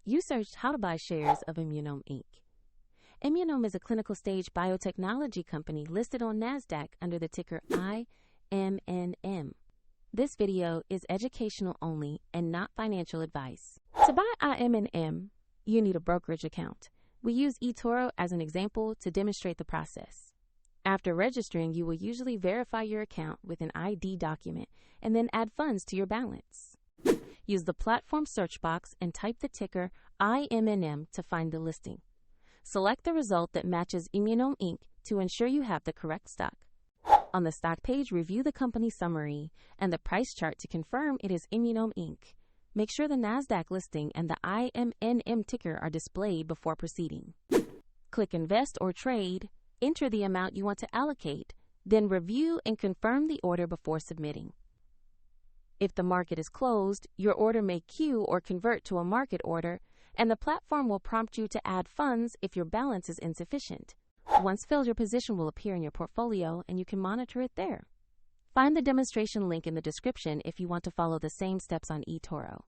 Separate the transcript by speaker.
Speaker 1: You searched how to buy shares of Immunome Inc. Immunome is a clinical stage biotechnology company listed on NASDAQ under the ticker IMNM. This video is educational only and not financial advice. To buy IMNM, you need a brokerage account. We use eToro as an example to demonstrate the process. After registering, you will usually verify your account with an ID document and then add funds to your balance. Use the platform search box and type the ticker IMNM to find the listing. Select the result that matches Immunome Inc. to ensure you have the correct stock. On the stock page, review the company summary and the price chart to confirm it is Immunome Inc. Make sure the NASDAQ listing and the IMNM ticker are displayed before proceeding. Click Invest or Trade, enter the amount you want to allocate, then review and confirm the order before submitting. If the market is closed, your order may queue or convert to a market order, and the platform will prompt you to add funds if your balance is insufficient. Once filled, your position will appear in your portfolio and you can monitor it there. Find the demonstration link in the description if you want to follow the same steps on eToro.